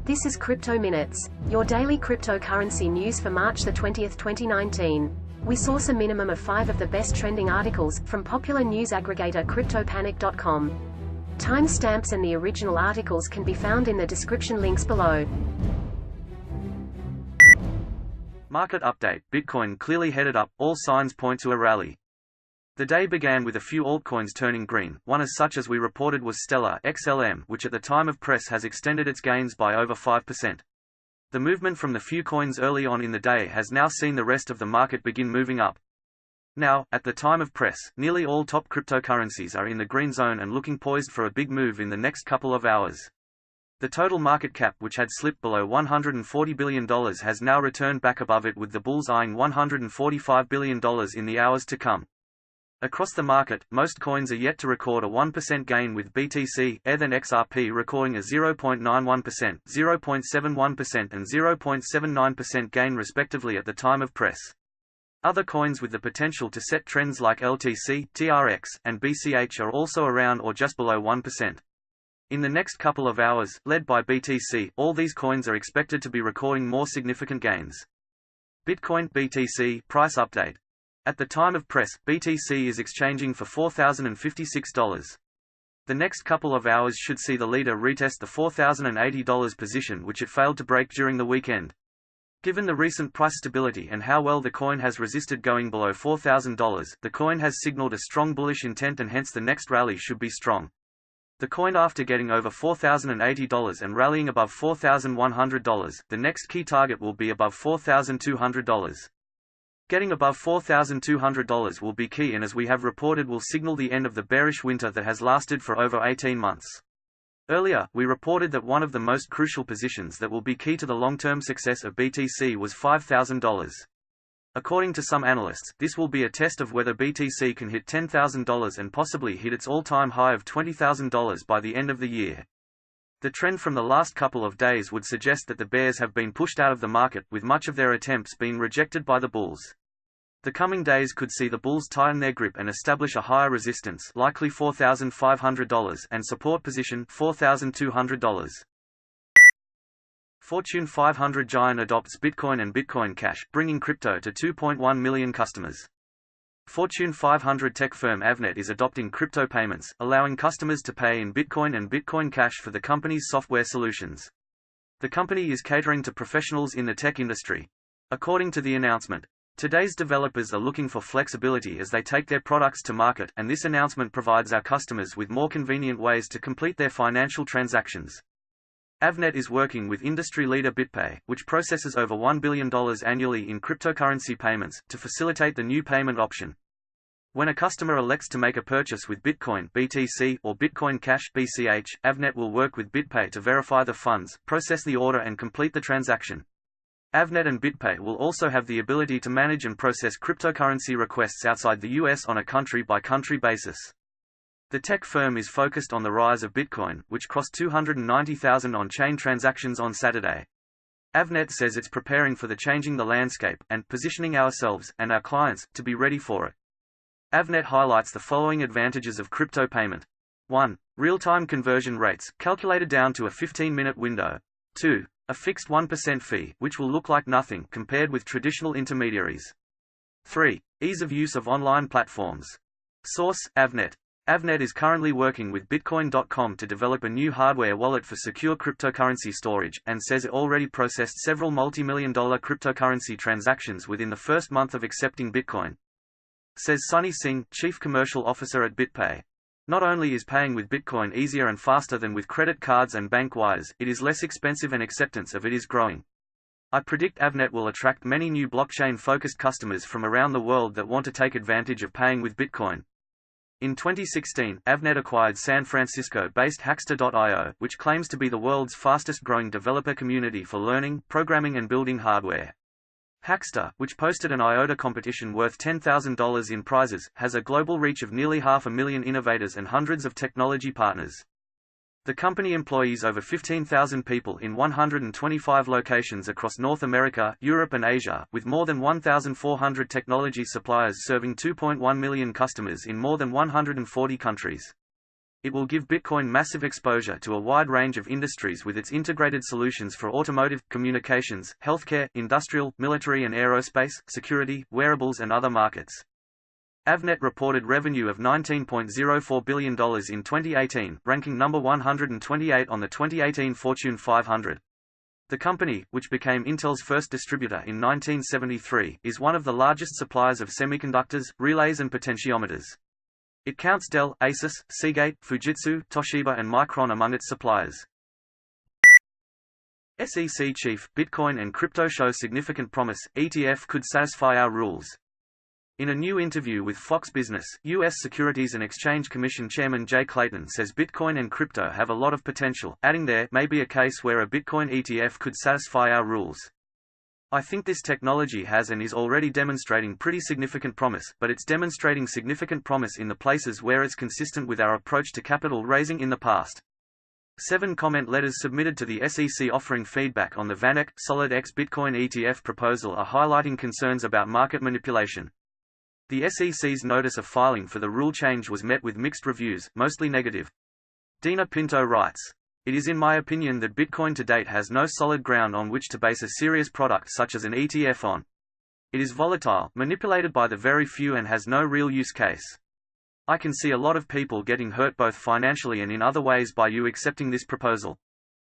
This is Crypto Minutes, your daily cryptocurrency news for March 20, 2019. We source a minimum of 5 of the best trending articles, from popular news aggregator CryptoPanic.com. Timestamps and the original articles can be found in the description links below. Market update: Bitcoin clearly headed up, all signs point to a rally. The day began with a few altcoins turning green. One as such as we reported was Stellar XLM, which at the time of press has extended its gains by over 5%. The movement from the few coins early on in the day has now seen the rest of the market begin moving up. Now, at the time of press, nearly all top cryptocurrencies are in the green zone and looking poised for a big move in the next couple of hours. The total market cap, which had slipped below $140 billion, has now returned back above it, with the bulls eyeing $145 billion in the hours to come. Across the market, most coins are yet to record a 1% gain, with BTC, Eth and XRP recording a 0.91%, 0.71% and 0.79% gain respectively at the time of press. Other coins with the potential to set trends like LTC, TRX, and BCH are also around or just below 1%. In the next couple of hours, led by BTC, all these coins are expected to be recording more significant gains. Bitcoin BTC price update. At the time of press, BTC is exchanging for $4,056. The next couple of hours should see the leader retest the $4,080 position, which it failed to break during the weekend. Given the recent price stability and how well the coin has resisted going below $4,000, the coin has signaled a strong bullish intent, and hence the next rally should be strong. The coin, after getting over $4,080 and rallying above $4,100, the next key target will be above $4,200. Getting above $4,200 will be key, and as we have reported, will signal the end of the bearish winter that has lasted for over 18 months. Earlier, we reported that one of the most crucial positions that will be key to the long-term success of BTC was $5,000. According to some analysts, this will be a test of whether BTC can hit $10,000 and possibly hit its all-time high of $20,000 by the end of the year. The trend from the last couple of days would suggest that the bears have been pushed out of the market, with much of their attempts being rejected by the bulls. The coming days could see the bulls tighten their grip and establish a higher resistance, likely $4,500, and support position $4,200. Fortune 500 giant adopts Bitcoin and Bitcoin Cash, bringing crypto to 2.1 million customers. Fortune 500 tech firm Avnet is adopting crypto payments, allowing customers to pay in Bitcoin and Bitcoin Cash for the company's software solutions. The company is catering to professionals in the tech industry. According to the announcement, today's developers are looking for flexibility as they take their products to market, and this announcement provides our customers with more convenient ways to complete their financial transactions. Avnet is working with industry leader BitPay, which processes over $1 billion annually in cryptocurrency payments, to facilitate the new payment option. When a customer elects to make a purchase with Bitcoin (BTC) or Bitcoin Cash (BCH), Avnet will work with BitPay to verify the funds, process the order and complete the transaction. Avnet and BitPay will also have the ability to manage and process cryptocurrency requests outside the US on a country-by-country basis. The tech firm is focused on the rise of Bitcoin, which crossed 290,000 on-chain transactions on Saturday. Avnet says it's preparing for the changing the landscape, and positioning ourselves, and our clients, to be ready for it. Avnet highlights the following advantages of crypto payment. 1. Real-time conversion rates, calculated down to a 15-minute window. 2. A fixed 1% fee, which will look like nothing compared with traditional intermediaries. 3. Ease of use of online platforms. Source: Avnet. Avnet is currently working with Bitcoin.com to develop a new hardware wallet for secure cryptocurrency storage, and says it already processed several multi-million-dollar cryptocurrency transactions within the first month of accepting Bitcoin. Says Sunny Singh, Chief Commercial Officer at BitPay. Not only is paying with Bitcoin easier and faster than with credit cards and bank wires, it is less expensive and acceptance of it is growing. I predict Avnet will attract many new blockchain-focused customers from around the world that want to take advantage of paying with Bitcoin. In 2016, Avnet acquired San Francisco-based Hackster.io, which claims to be the world's fastest-growing developer community for learning, programming and building hardware. Hackster, which posted an Iota competition worth $10,000 in prizes, has a global reach of nearly 500,000 innovators and hundreds of technology partners. The company employs over 15,000 people in 125 locations across North America, Europe and Asia, with more than 1,400 technology suppliers serving 2.1 million customers in more than 140 countries. It will give Bitcoin massive exposure to a wide range of industries with its integrated solutions for automotive, communications, healthcare, industrial, military and aerospace, security, wearables and other markets. Avnet reported revenue of $19.04 billion in 2018, ranking number 128 on the 2018 Fortune 500. The company, which became Intel's first distributor in 1973, is one of the largest suppliers of semiconductors, relays and potentiometers. It counts Dell, Asus, Seagate, Fujitsu, Toshiba and Micron among its suppliers. SEC chief, Bitcoin and crypto show significant promise, ETF could satisfy our rules. In a new interview with Fox Business, U.S. Securities and Exchange Commission Chairman Jay Clayton says Bitcoin and crypto have a lot of potential, adding there may be a case where a Bitcoin ETF could satisfy our rules. I think this technology has and is already demonstrating pretty significant promise, but it's demonstrating significant promise in the places where it's consistent with our approach to capital raising in the past. 7 comment letters submitted to the SEC offering feedback on the VanEck, SolidX Bitcoin ETF proposal are highlighting concerns about market manipulation. The SEC's notice of filing for the rule change was met with mixed reviews, mostly negative. Dina Pinto writes, "It is in my opinion that Bitcoin to date has no solid ground on which to base a serious product such as an ETF on. It is volatile, manipulated by the very few and has no real use case. I can see a lot of people getting hurt both financially and in other ways by you accepting this proposal.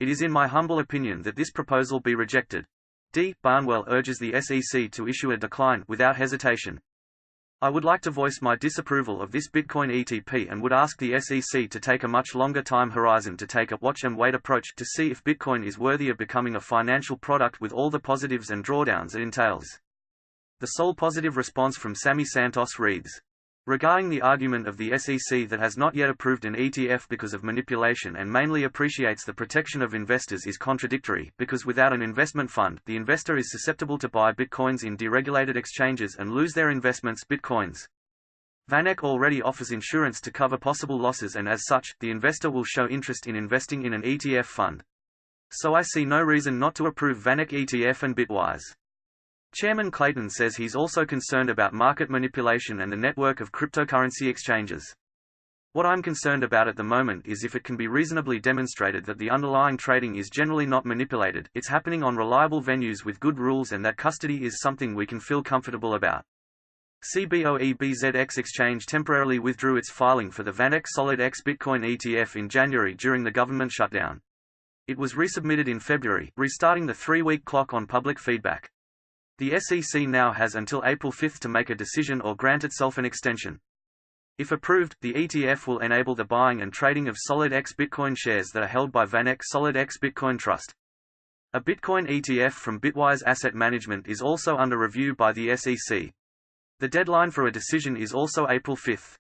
It is in my humble opinion that this proposal be rejected." D. Barnwell urges the SEC to issue a decline without hesitation. "I would like to voice my disapproval of this Bitcoin ETP and would ask the SEC to take a much longer time horizon to take a watch-and-wait approach to see if Bitcoin is worthy of becoming a financial product with all the positives and drawdowns it entails." The sole positive response from Sammy Santos reads, "Regarding the argument of the SEC that has not yet approved an ETF because of manipulation and mainly appreciates the protection of investors is contradictory, because without an investment fund, the investor is susceptible to buy Bitcoins in deregulated exchanges and lose their investments Bitcoins. VanEck already offers insurance to cover possible losses and as such, the investor will show interest in investing in an ETF fund. So I see no reason not to approve VanEck ETF and Bitwise." Chairman Clayton says he's also concerned about market manipulation and the network of cryptocurrency exchanges. "What I'm concerned about at the moment is if it can be reasonably demonstrated that the underlying trading is generally not manipulated, it's happening on reliable venues with good rules and that custody is something we can feel comfortable about." CBOE-BZX Exchange temporarily withdrew its filing for the VanEck SolidX Bitcoin ETF in January during the government shutdown. It was resubmitted in February, restarting the 3-week clock on public feedback. The SEC now has until April 5 to make a decision or grant itself an extension. If approved, the ETF will enable the buying and trading of SolidX Bitcoin shares that are held by VanEck SolidX Bitcoin Trust. A Bitcoin ETF from Bitwise Asset Management is also under review by the SEC. The deadline for a decision is also April 5.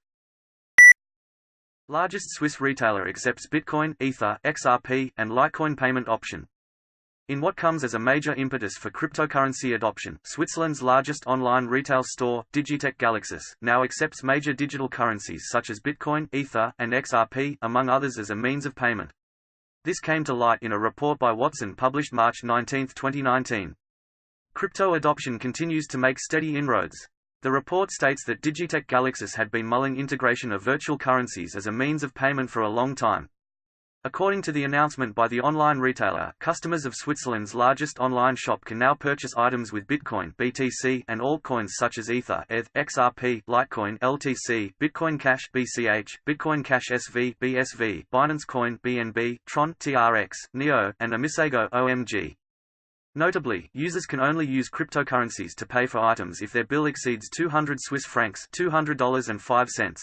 Largest Swiss retailer accepts Bitcoin, Ether, XRP, and Litecoin payment option. In what comes as a major impetus for cryptocurrency adoption, Switzerland's largest online retail store, Digitec Galaxus, now accepts major digital currencies such as Bitcoin, Ether, and XRP, among others as a means of payment. This came to light in a report by Watson published March 19, 2019. Crypto adoption continues to make steady inroads. The report states that Digitec Galaxus had been mulling integration of virtual currencies as a means of payment for a long time. According to the announcement by the online retailer, customers of Switzerland's largest online shop can now purchase items with Bitcoin (BTC) and altcoins such as Ether (ETH), XRP, Litecoin (LTC), Bitcoin Cash (BCH), Bitcoin Cash SV (BSV), Binance Coin (BNB), Tron (TRX), Neo, and Amisego (OMG). Notably, users can only use cryptocurrencies to pay for items if their bill exceeds 200 Swiss francs ($200.05).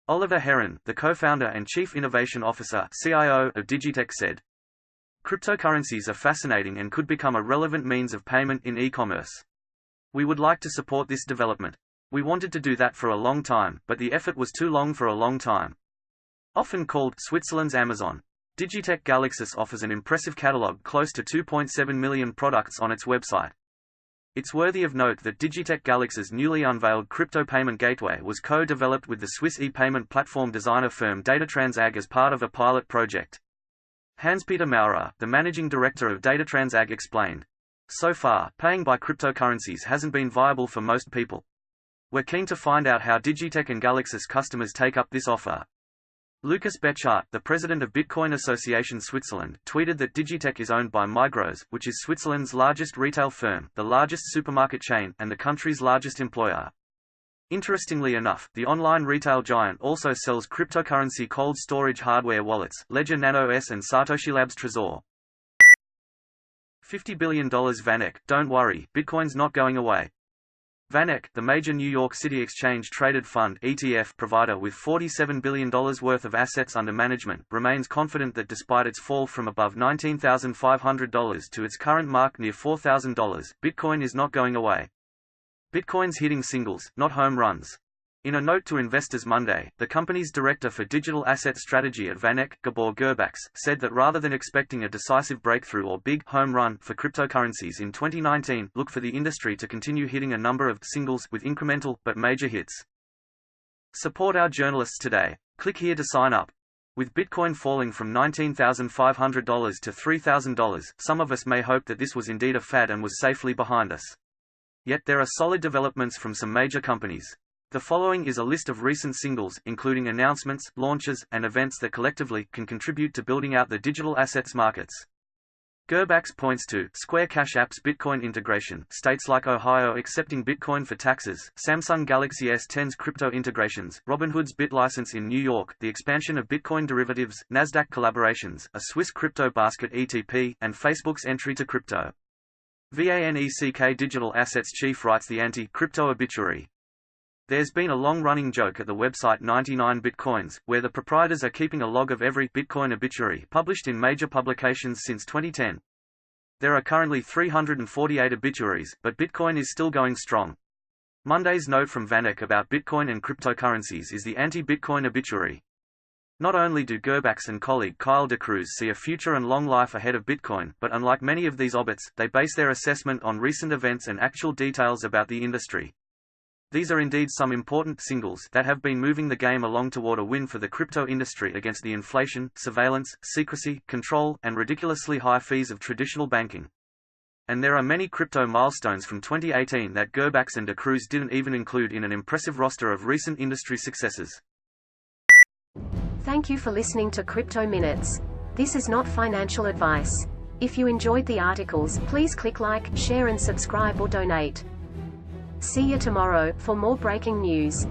Oliver Heron, the co-founder and chief innovation officer (CIO) of Digitec said, "Cryptocurrencies are fascinating and could become a relevant means of payment in e-commerce. We would like to support this development. We wanted to do that for a long time, but the effort was too long for a long time." Often called Switzerland's Amazon, Digitec Galaxus offers an impressive catalog close to 2.7 million products on its website. It's worthy of note that Digitec Galaxus' newly unveiled crypto payment gateway was co-developed with the Swiss e-payment platform designer firm DataTransAg as part of a pilot project. Hans-Peter Maurer, the managing director of DataTransAg explained, "So far, paying by cryptocurrencies hasn't been viable for most people. We're keen to find out how Digitec and Galaxus customers take up this offer." Lucas Bechart, the president of Bitcoin Association Switzerland, tweeted that Digitech is owned by Migros, which is Switzerland's largest retail firm, the largest supermarket chain, and the country's largest employer. Interestingly enough, the online retail giant also sells cryptocurrency cold storage hardware wallets, Ledger Nano S and Satoshi Labs Trezor. $50 billion VanEck, don't worry, Bitcoin's not going away. VanEck, the major New York City exchange-traded fund ETF provider with $47 billion worth of assets under management, remains confident that despite its fall from above $19,500 to its current mark near $4,000, Bitcoin is not going away. Bitcoin's hitting singles, not home runs. In a note to investors Monday, the company's director for digital asset strategy at VanEck, Gabor Gurbax, said that rather than expecting a decisive breakthrough or big home run for cryptocurrencies in 2019, look for the industry to continue hitting a number of singles with incremental but major hits. Support our journalists today. Click here to sign up. With Bitcoin falling from $19,500 to $3,000, some of us may hope that this was indeed a fad and was safely behind us. Yet there are solid developments from some major companies. The following is a list of recent singles, including announcements, launches, and events that collectively can contribute to building out the digital assets markets. Gurbax points to Square Cash App's Bitcoin integration, states like Ohio accepting Bitcoin for taxes, Samsung Galaxy S10's crypto integrations, Robinhood's BitLicense in New York, the expansion of Bitcoin derivatives, Nasdaq collaborations, a Swiss crypto basket ETP, and Facebook's entry to crypto. VanEck Digital Assets chief writes the anti-crypto obituary. There's been a long-running joke at the website 99 Bitcoins, where the proprietors are keeping a log of every Bitcoin obituary published in major publications since 2010. There are currently 348 obituaries, but Bitcoin is still going strong. Monday's note from VanEck about Bitcoin and cryptocurrencies is the anti-Bitcoin obituary. Not only do Gurbax and colleague Kyle DeCruz see a future and long life ahead of Bitcoin, but unlike many of these obits, they base their assessment on recent events and actual details about the industry. These are indeed some important singles that have been moving the game along toward a win for the crypto industry against the inflation, surveillance, secrecy, control, and ridiculously high fees of traditional banking. And there are many crypto milestones from 2018 that Gurbax and DeCruz didn't even include in an impressive roster of recent industry successes. Thank you for listening to Crypto Minutes. This is not financial advice. If you enjoyed the articles, please click like, share and subscribe or donate. See you tomorrow for more breaking news.